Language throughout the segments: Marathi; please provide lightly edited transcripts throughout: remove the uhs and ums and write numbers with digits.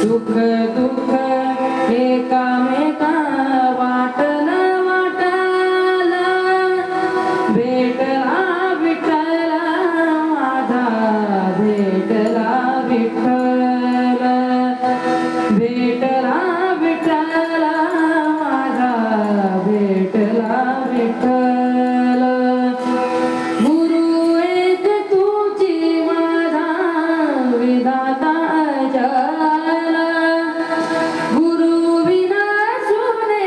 दुःख दुःख एकामेका वाटल वाटल भेटला विठ्ठल माझा भेटला विठ्ठल भेटला विठ्ठल माझा भेटला विठ्ठल गुरु एक तुझी माझा विधाता अचल गुरु विना सुने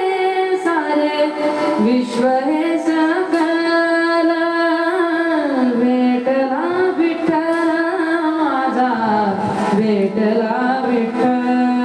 सारे विश्व हे सकल भेटला विठ्ठल माझा भेटला विठ्ठल